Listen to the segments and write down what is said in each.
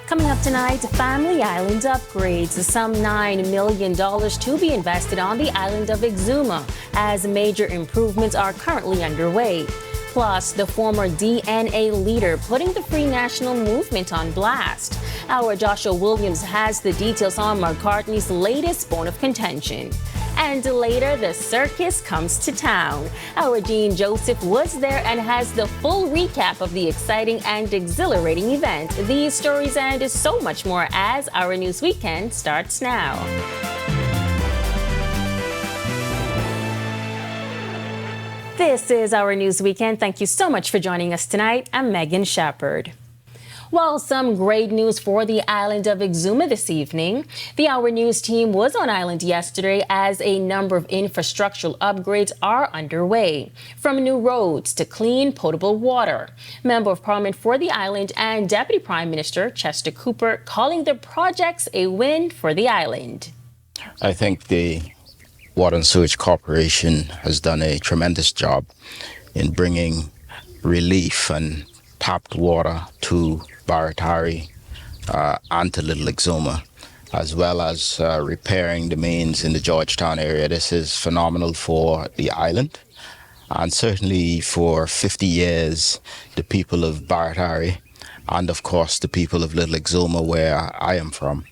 Coming up tonight, Family Island upgrades. Some $9 million to be invested on the island of Exuma as major improvements are currently underway. Plus, the former DNA leader putting the Free National Movement on blast. Our Joshua Williams has the details on McCartney's latest bone of contention. And later, the circus comes to town. Our Jean Joseph was there and has the full recap of the exciting and exhilarating event. These stories and so much more as Our News Weekend starts now. This is Our News Weekend. Thank you so much for joining us tonight. I'm Megan Shepard. Well, some great news for the island of Exuma this evening. The Our News team was on island yesterday as a number of infrastructural upgrades are underway, from new roads to clean, potable water. Member of Parliament for the island and Deputy Prime Minister Chester Cooper calling the projects a win for the island. I think the Water and Sewage Corporation has done a tremendous job in bringing relief and tapped water to Rotary and to Little Exuma, as well as repairing the mains in the Georgetown area. This is phenomenal for the island, and certainly for 50 years, the people of Rotary and of course the people of Little Exuma, where I am from,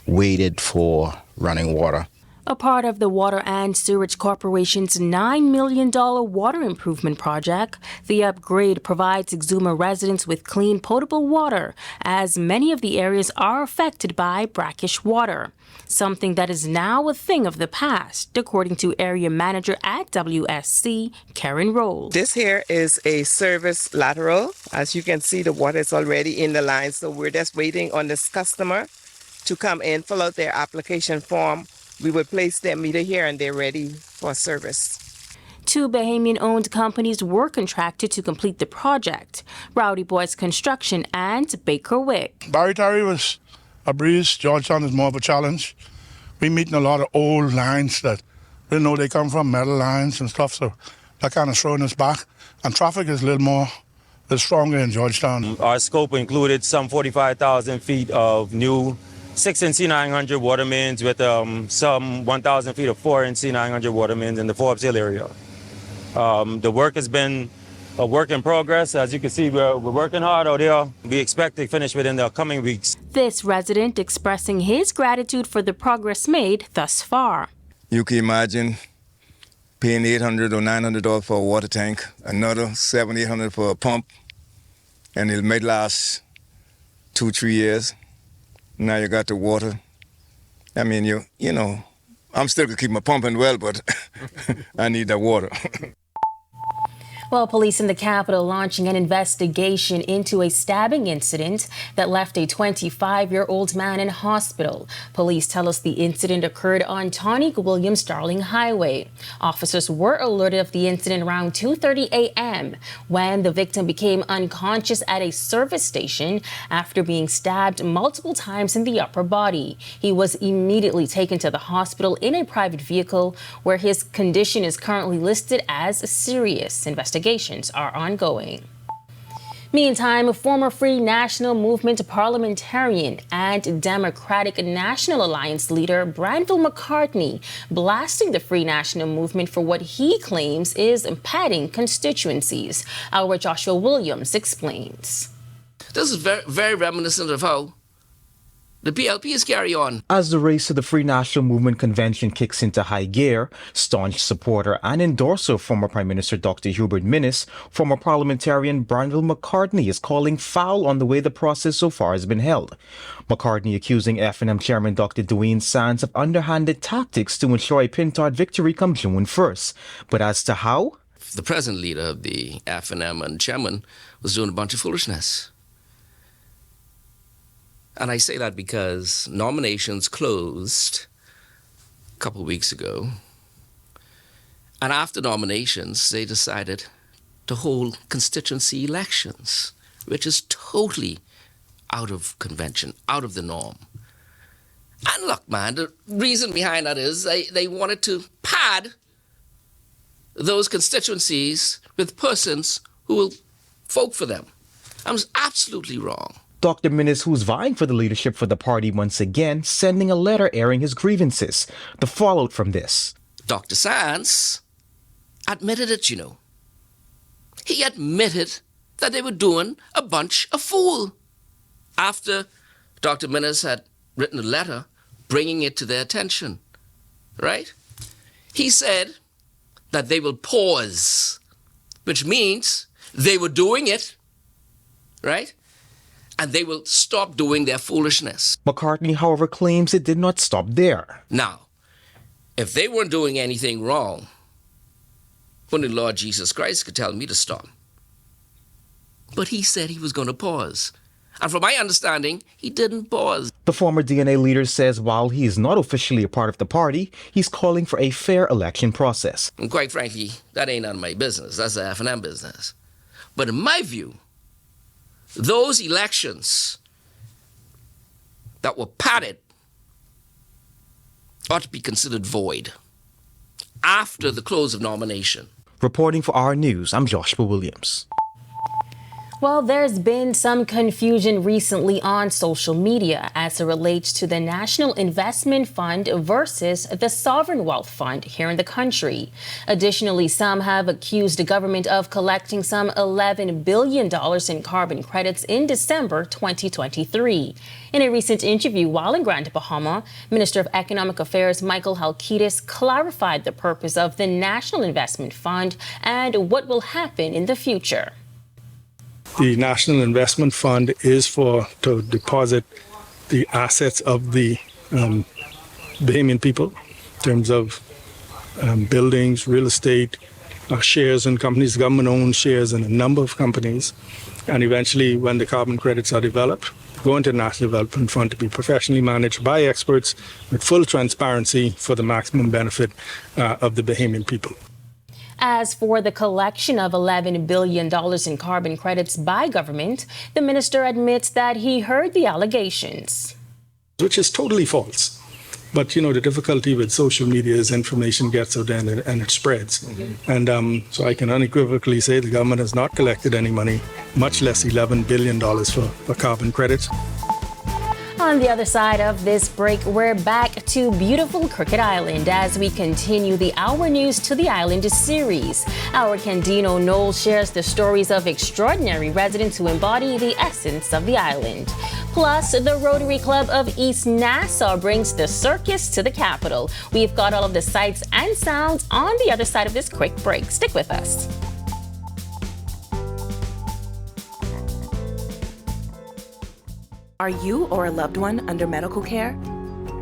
waited for running water. A part of the Water and Sewage Corporation's $9 million water improvement project, the upgrade provides Exuma residents with clean, potable water, as many of the areas are affected by brackish water, something that is now a thing of the past, according to area manager at WSC, Karen Roll. This here is a service lateral. As you can see, the water is already in the line, so we're just waiting on this customer to come in, fill out their application form. We will place their meter here and they're ready for service. Two Bahamian-owned companies were contracted to complete the project, Rowdy Boys Construction and Baker Wick. Rotary was a breeze. Georgetown is more of a challenge. We're meeting a lot of old lines that we know they come from, metal lines and stuff, so that kind of throwing us back. And traffic is a little stronger in Georgetown. Our scope included some 45,000 feet of new 6-inch C900 water mains with some 1,000 feet of 4-inch C900 water mains in the Forbes Hill area. The work has been a work in progress. As you can see, we're working hard out here. We expect to finish within the coming weeks. This resident expressing his gratitude for the progress made thus far. You can imagine paying $800 or $900 for a water tank, another $700, $800 for a pump, and it may last 2-3 years. Now you got the water. I mean, you know, I'm still gonna keep my pumping well, but I need that water. Well, police in the capital launching an investigation into a stabbing incident that left a 25-year-old man in hospital. Police tell us the incident occurred on Tonique Williams-Darling Highway. Officers were alerted of the incident around 2:30 a.m. when the victim became unconscious at a service station after being stabbed multiple times in the upper body. He was immediately taken to the hospital in a private vehicle where his condition is currently listed as serious. Investigations are ongoing. Meantime, a former Free National Movement parliamentarian and Democratic National Alliance leader Branville McCartney blasting the Free National Movement for what he claims is padding constituencies. Our Joshua Williams explains. This is very reminiscent of how the PLP is carry on. As the race to the Free National Movement convention kicks into high gear, staunch supporter and endorser of former Prime Minister Dr. Hubert Minnis, former parliamentarian Branville McCartney is calling foul on the way the process so far has been held. McCartney accusing FNM Chairman Dr. Dwayne Sands of underhanded tactics to ensure a Pintard victory come June 1st. But as to how? The present leader of the FNM and chairman was doing a bunch of foolishness. And I say that because nominations closed a couple of weeks ago. And after nominations, they decided to hold constituency elections, which is totally out of convention, out of the norm. And look, man, the reason behind that is they wanted to pad those constituencies with persons who will vote for them. That was absolutely wrong. Dr. Minnis, who's vying for the leadership for the party once again, sending a letter airing his grievances. The fallout from this. Dr. Sands admitted it, you know. He admitted that they were doing a bunch of fool. After Dr. Minnis had written a letter bringing it to their attention, right? He said that they will pause, which means they were doing it, right? And they will stop doing their foolishness. McCartney, however, claims it did not stop there. Now, if they weren't doing anything wrong, only Lord Jesus Christ could tell me to stop. But he said he was going to pause. And from my understanding, he didn't pause. The former DNA leader says while he is not officially a part of the party, he's calling for a fair election process. And quite frankly, that ain't none of my business. That's the F&M business. But in my view, those elections that were padded ought to be considered void after the close of nomination. Reporting for Our News, I'm Joshua Williams. Well, there's been some confusion recently on social media as it relates to the National Investment Fund versus the Sovereign Wealth Fund here in the country. Additionally, some have accused the government of collecting some $11 billion in carbon credits in December 2023. In a recent interview while in Grand Bahama, Minister of Economic Affairs Michael Halkitis clarified the purpose of the National Investment Fund and what will happen in the future. The National Investment Fund is to deposit the assets of the Bahamian people in terms of buildings, real estate, shares in companies, government-owned shares in a number of companies. And eventually, when the carbon credits are developed, go into the National Development Fund to be professionally managed by experts with full transparency for the maximum benefit of the Bahamian people. As for the collection of $11 billion in carbon credits by government, the minister admits that he heard the allegations. Which is totally false. But, you know, the difficulty with social media is information gets out there and it spreads. And so I can unequivocally say the government has not collected any money, much less $11 billion for carbon credits. On the other side of this break, we're back to beautiful Crooked Island as we continue the Our News to the Island series. Our Candino Noel shares the stories of extraordinary residents who embody the essence of the island. Plus, the Rotary Club of East Nassau brings the circus to the capital. We've got all of the sights and sounds on the other side of this quick break. Stick with us. Are you or a loved one under medical care?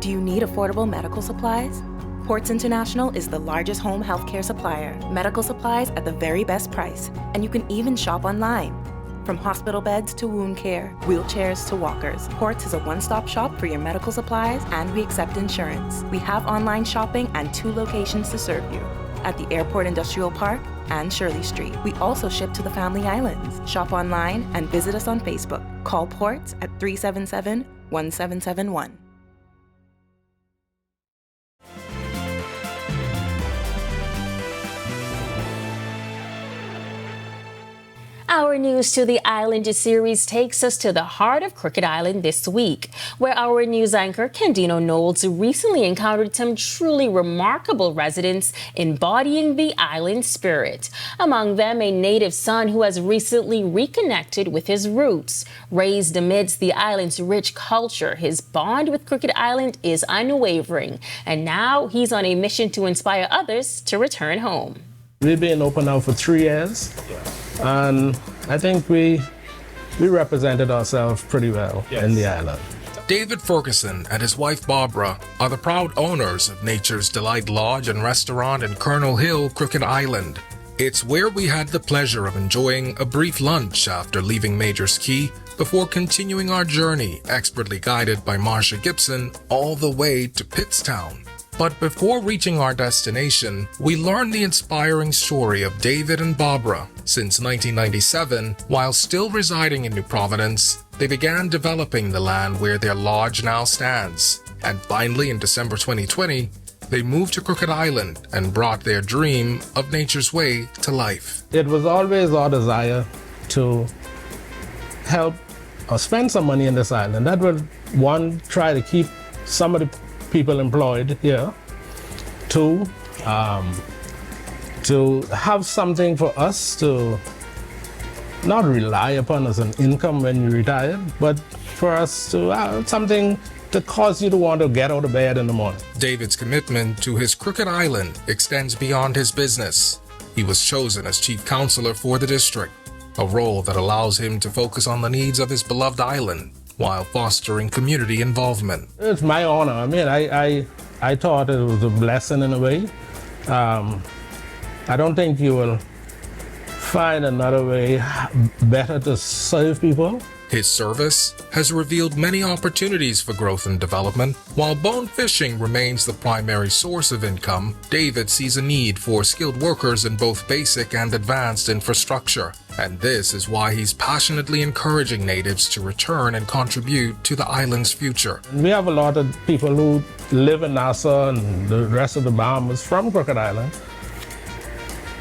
Do you need affordable medical supplies? Ports International is the largest home healthcare supplier. Medical supplies at the very best price, and you can even shop online. From hospital beds to wound care, wheelchairs to walkers, Ports is a one-stop shop for your medical supplies, and we accept insurance. We have online shopping and 2 locations to serve you, at the Airport Industrial Park and Shirley Street. We also ship to the Family Islands. Shop online and visit us on Facebook. Call Ports at 377-1771. Our News to the Island series takes us to the heart of Crooked Island this week, where our news anchor Candino Knowles recently encountered some truly remarkable residents embodying the island spirit. Among them, a native son who has recently reconnected with his roots. Raised amidst the island's rich culture, his bond with Crooked Island is unwavering, and now he's on a mission to inspire others to return home. We've been open now for 3 years. And I think we represented ourselves pretty well in the island. David Ferguson and his wife Barbara are the proud owners of Nature's Delight Lodge and Restaurant in Colonel Hill, Crooked Island. It's where we had the pleasure of enjoying a brief lunch after leaving Major's Key before continuing our journey, expertly guided by Marsha Gibson, all the way to Pittstown. But before reaching our destination, we learned the inspiring story of David and Barbara. Since 1997, while still residing in New Providence, they began developing the land where their lodge now stands. And finally, in December 2020, they moved to Crooked Island and brought their dream of Nature's Way to life. It was always our desire to help or spend some money in this island. That would, one, try to keep some of the people employed here. Two, to have something for us to not rely upon as an income when you retire, but for us to have something to cause you to want to get out of bed in the morning. David's commitment to his Crooked Island extends beyond his business. He was chosen as chief counselor for the district, a role that allows him to focus on the needs of his beloved island while fostering community involvement. It's my honor. I mean, I thought it was a blessing in a way. I don't think you will find another way better to serve people. His service has revealed many opportunities for growth and development. While bone fishing remains the primary source of income, David sees a need for skilled workers in both basic and advanced infrastructure. And this is why he's passionately encouraging natives to return and contribute to the island's future. We have a lot of people who live in Nassau and the rest of the Bahamas from Crooked Island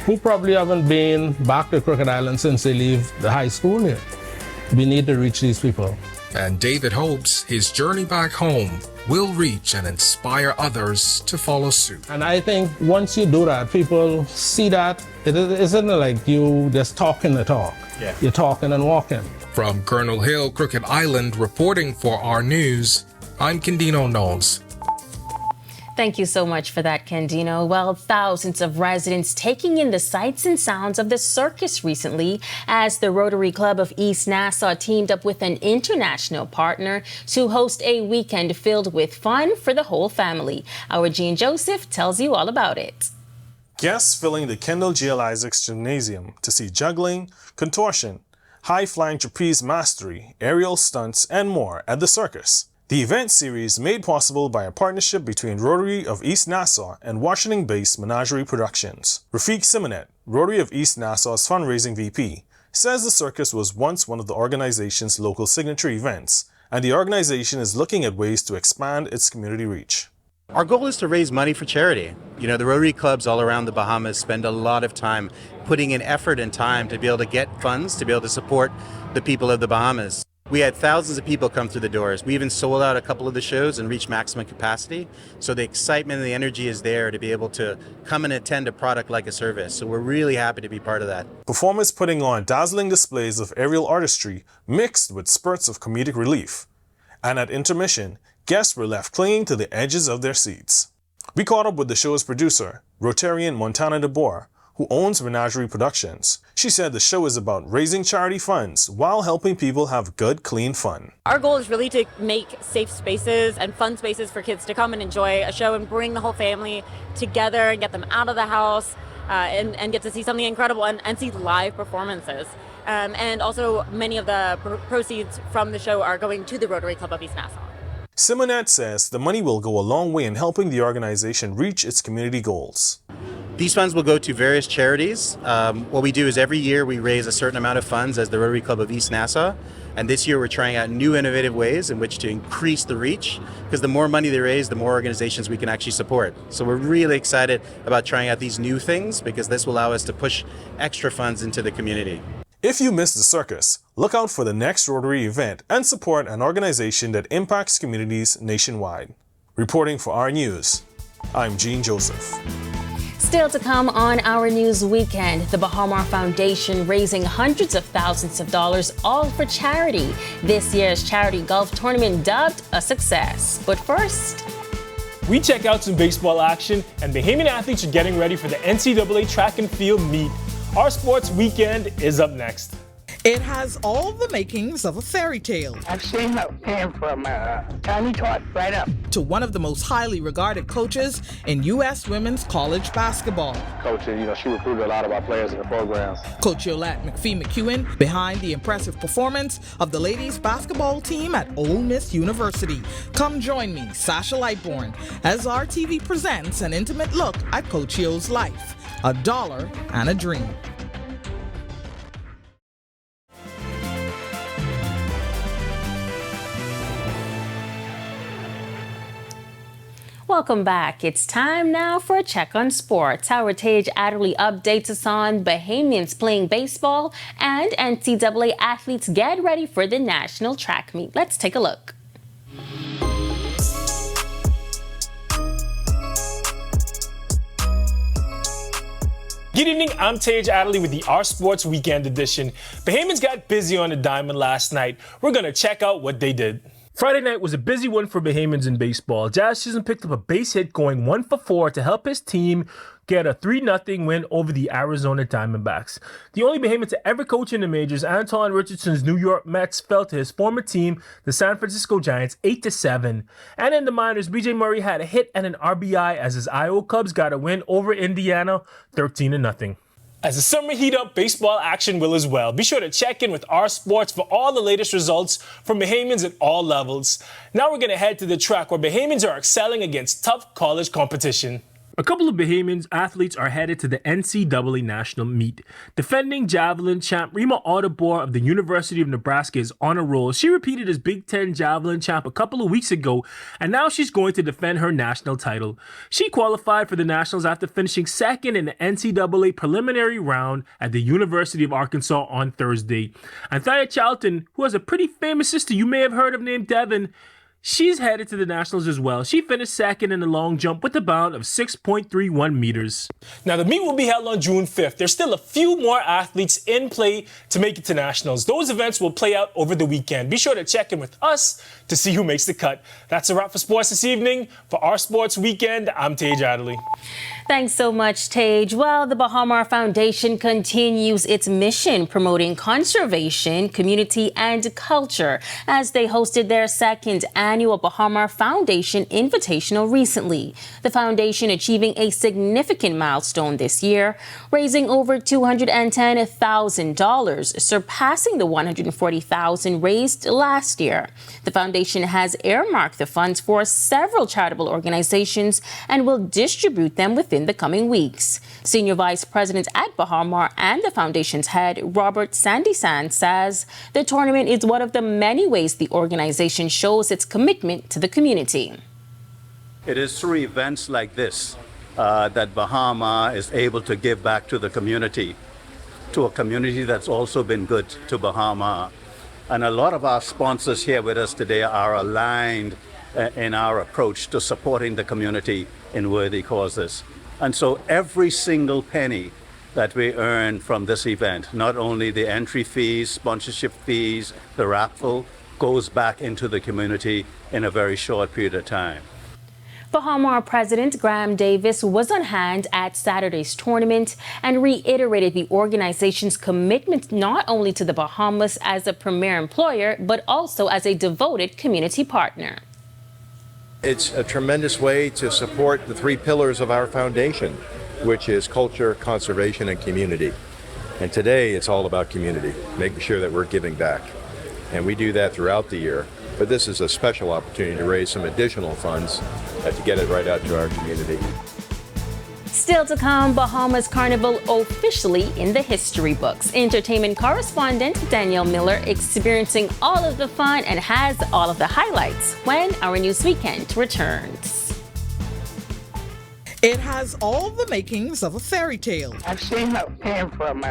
who probably haven't been back to Crooked Island since they leave the high school here. We need to reach these people. And David hopes his journey back home will reach and inspire others to follow suit. And I think once you do that, people see that it isn't like you just talking the talk. Yeah. You're talking and walking. From Colonel Hill, Crooked Island, reporting for Our News, I'm Kendino Knowles. Thank you so much for that, Candino. Well, thousands of residents taking in the sights and sounds of the circus recently as the Rotary Club of East Nassau teamed up with an international partner to host a weekend filled with fun for the whole family. Our Jean Joseph tells you all about it. Guests filling the Kendall G. L. Isaacs Gymnasium to see juggling, contortion, high-flying trapeze mastery, aerial stunts, and more at the circus. The event series made possible by a partnership between Rotary of East Nassau and Washington-based Menagerie Productions. Rafiq Simonet, Rotary of East Nassau's fundraising VP, says the circus was once one of the organization's local signature events, and the organization is looking at ways to expand its community reach. Our goal is to raise money for charity. You know, the Rotary clubs all around the Bahamas spend a lot of time putting in effort and time to be able to get funds to be able to support the people of the Bahamas. We had thousands of people come through the doors. We even sold out a couple of the shows and reached maximum capacity. So the excitement and the energy is there to be able to come and attend a product like a service. So we're really happy to be part of that. Performers putting on dazzling displays of aerial artistry mixed with spurts of comedic relief. And at intermission, guests were left clinging to the edges of their seats. We caught up with the show's producer, Rotarian Montana DeBoer, who owns Menagerie Productions. She said the show is about raising charity funds while helping people have good, clean fun. Our goal is really to make safe spaces and fun spaces for kids to come and enjoy a show and bring the whole family together and get them out of the house and get to see something incredible and see live performances. And also many of the proceeds from the show are going to the Rotary Club of East Nassau. Simonet says the money will go a long way in helping the organization reach its community goals. These funds will go to various charities. What we do is every year we raise a certain amount of funds as the Rotary Club of East Nassau. And this year we're trying out new innovative ways in which to increase the reach, because the more money they raise, the more organizations we can actually support. So we're really excited about trying out these new things because this will allow us to push extra funds into the community. If you missed the circus, look out for the next Rotary event and support an organization that impacts communities nationwide. Reporting for Our News, I'm Jean Joseph. Still to come on Our News Weekend, the Bahamar Foundation raising hundreds of thousands of dollars, all for charity. This year's charity golf tournament dubbed a success. But first, we check out some baseball action, and Bahamian athletes are getting ready for the NCAA track and field meet. Our sports weekend is up next. It has all the makings of a fairy tale. I've seen her pan from tiny tot right up to one of the most highly regarded coaches in U.S. women's college basketball. Coach, she recruited a lot of our players in the programs. Coach Yolette McPhee-McEwen behind the impressive performance of the ladies basketball team at Ole Miss University. Come join me, Sasha Lightbourne, as RTV presents an intimate look at Coach Yo's life, a dollar and a dream. Welcome back. It's time now for a check on sports. Our Tage Adderley updates us on Bahamians playing baseball and NCAA athletes get ready for the national track meet. Let's take a look. Good evening, I'm Tage Adderley with the Our Sports Weekend Edition. Bahamians got busy on the diamond last night. We're going to check out what they did. Friday night was a busy one for Bahamians in baseball. Jazz Chisholm picked up a base hit going 1-for-4 to help his team get a 3-0 win over the Arizona Diamondbacks. The only Bahamian to ever coach in the majors, Anton Richardson's New York Mets fell to his former team, the San Francisco Giants, 8-7. And in the minors, BJ Murray had a hit and an RBI as his Iowa Cubs got a win over Indiana, 13-0. As the summer heat up, baseball action will as well. Be sure to check in with Our Sports for all the latest results from Bahamians at all levels. Now we're going to head to the track where Bahamians are excelling against tough college competition. A couple of Bahamians athletes are headed to the NCAA national meet. Defending javelin champ Rima Audubon of the University of Nebraska is on a roll. She repeated as Big Ten javelin champ a couple of weeks ago, and now she's going to defend her national title. She qualified for the nationals after finishing second in the NCAA preliminary round at the University of Arkansas on Thursday. Anthea Charlton, who has a pretty famous sister you may have heard of named Devin, she's headed to the nationals as well. She finished second in the long jump with a bound of 6.31 meters. Now, the meet will be held on June 5th. There's still a few more athletes in play to make it to nationals. Those events will play out over the weekend. Be sure to check in with us to see who makes the cut. That's a wrap for sports this evening. For Our Sports Weekend, I'm Tage Adderley. Thanks so much, Tage. Well, the Bahamar Foundation continues its mission promoting conservation, community, and culture as they hosted their second annual Bahamar Foundation Invitational recently. The foundation achieving a significant milestone this year, raising over $210,000, surpassing the $140,000 raised last year. The foundation has earmarked the funds for several charitable organizations and will distribute them within the coming weeks. Senior Vice President at Bahamar and the foundation's head, Robert Sandisan, says the tournament is one of the many ways the organization shows its commitment to the community. It is through events like this that Bahamar is able to give back to the community, to a community that's also been good to Bahamar. And a lot of our sponsors here with us today are aligned in our approach to supporting the community in worthy causes. And so every single penny that we earn from this event, not only the entry fees, sponsorship fees, the raffle, goes back into the community in a very short period of time. Bahamar President Graham Davis was on hand at Saturday's tournament and reiterated the organization's commitment not only to the Bahamas as a premier employer, but also as a devoted community partner. It's a tremendous way to support the three pillars of our foundation, which is culture, conservation, and community. And today it's all about community, making sure that we're giving back. And we do that throughout the year. But this is a special opportunity to raise some additional funds to get it right out to our community. Still to come, Bahamas Carnival officially in the history books. Entertainment correspondent Danielle Miller experiencing all of the fun and has all of the highlights when Our News Weekend returns. It has all the makings of a fairy tale. I've seen him from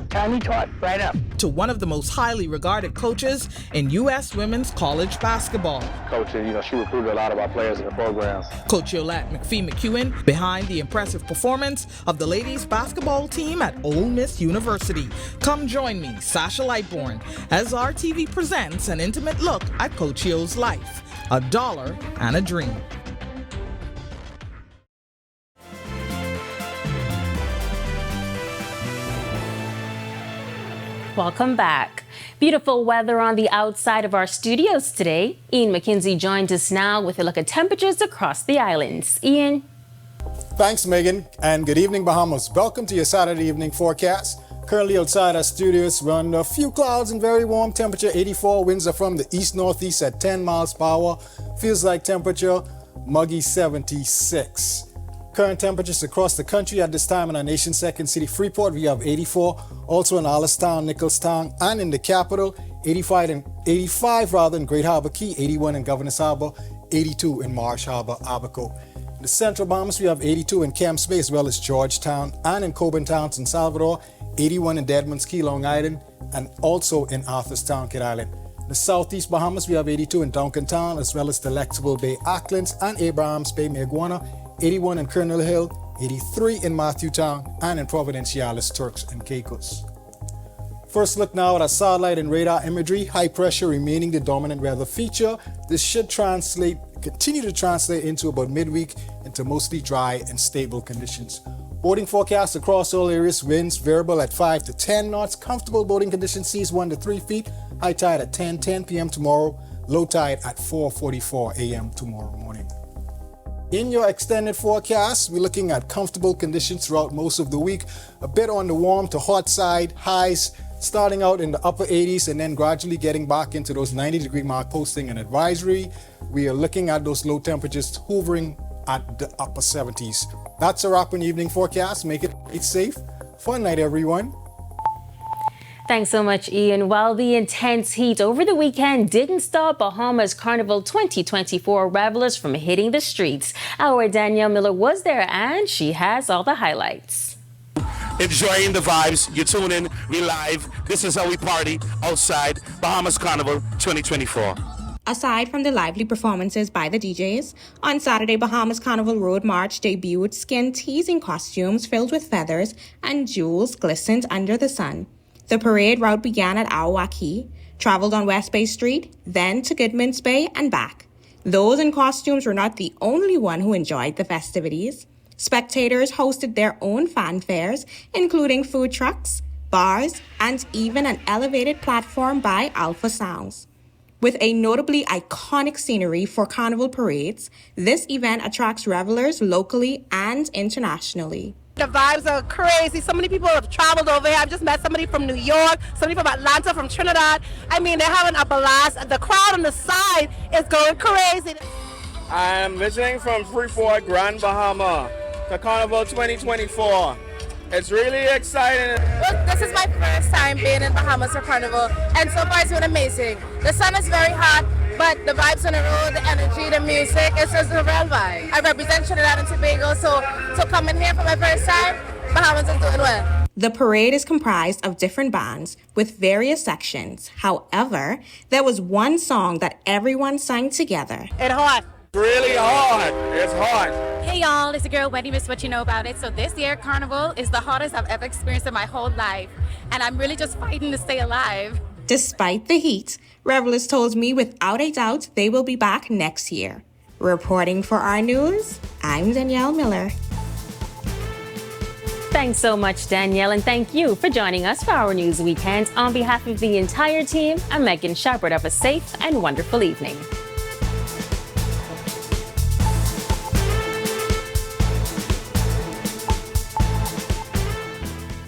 tiny tot right up to one of the most highly regarded coaches in U.S. women's college basketball. Coach, she recruited a lot of our players in the programs. Coach Yolette McPhee-McEwen behind the impressive performance of the ladies basketball team at Ole Miss University. Come join me, Sasha Lightbourne, as RTV presents an intimate look at Coach Yo's life, a dollar and a dream. Welcome back. Beautiful weather on the outside of our studios today. Ian McKenzie joins us now with a look at temperatures across the islands. Ian. Thanks, Megan, and good evening, Bahamas. Welcome to your Saturday evening forecast. Currently outside our studios, we're under a few clouds and very warm temperature, 84. Winds are from the east-northeast at 10 miles per hour. Feels like temperature, muggy 76. Current temperatures across the country at this time in our nation's second city, Freeport, we have 84. Also in Allenstown, Nicholstown, and in the capital, 85 in Great Harbor Key, 81 in Governor's Harbor, 82 in Marsh Harbor, Abaco. In the Central Bahamas, we have 82 in Camps Bay, as well as Georgetown, and in Coburn Towns in Salvador, 81 in Deadman's Key, Long Island, and also in Arthurstown, Kid Island. In the Southeast Bahamas, we have 82 in Duncantown, as well as Delectable Bay, Acklands, and Abrahams Bay, Maguana, 81 in Colonel Hill, 83 in Matthewtown, and in Providenciales, Turks and Caicos. First look now at our satellite and radar imagery. High pressure remaining the dominant weather feature. This should continue to translate into about midweek into mostly dry and stable conditions. Boating forecast across all areas, winds variable at 5 to 10 knots. Comfortable boating conditions, seas 1 to 3 feet. High tide at 10 p.m. tomorrow. Low tide at 4:44 a.m. tomorrow morning. In your extended forecast, we're looking at comfortable conditions throughout most of the week. A bit on the warm to hot side, highs starting out in the upper 80s and then gradually getting back into those 90-degree mark, posting an advisory. We are looking at those low temperatures hovering at the upper 70s. That's a wrap on evening forecast. Make it safe. Fun night, everyone. Thanks so much, Ian. While the intense heat over the weekend didn't stop Bahamas Carnival 2024 revelers from hitting the streets, our Danielle Miller was there and she has all the highlights. Enjoying the vibes. You tune in, we live. This is how we party outside Bahamas Carnival 2024. Aside from the lively performances by the DJs, on Saturday, Bahamas Carnival Road March debuted skin-teasing costumes filled with feathers and jewels glistened under the sun. The parade route began at Awaki, traveled on West Bay Street, then to Goodman's Bay and back. Those in costumes were not the only one who enjoyed the festivities. Spectators hosted their own fanfares, including food trucks, bars, and even an elevated platform by Alpha Sounds. With a notably iconic scenery for carnival parades, this event attracts revelers locally and internationally. The vibes are crazy. So many people have traveled over here. I've just met somebody from New York, somebody from Atlanta, from Trinidad. I mean, they're having a blast. The crowd on the side is going crazy. I'm visiting from Freeport, Grand Bahama, to Carnival 2024. It's really exciting. Look, this is my first time being in Bahamas for Carnival, and so far it's been amazing. The sun is very hot, but the vibes on the road, the energy, the music, it's just a real vibe. I represent Trinidad and Tobago, so coming here for my first time, Bahamas is doing well. The parade is comprised of different bands with various sections. However, there was one song that everyone sang together. It's hot. Really hot. It's hot. Hey y'all, it's your girl Wendy Miss What You Know About It. So this year Carnival is the hottest I've ever experienced in my whole life. And I'm really just fighting to stay alive. Despite the heat, revelers told me without a doubt they will be back next year. Reporting for Our News, I'm Danielle Miller. Thanks so much, Danielle, and thank you for joining us for Our News Weekend. On behalf of the entire team, I'm Megan Shepard. Have a safe and wonderful evening.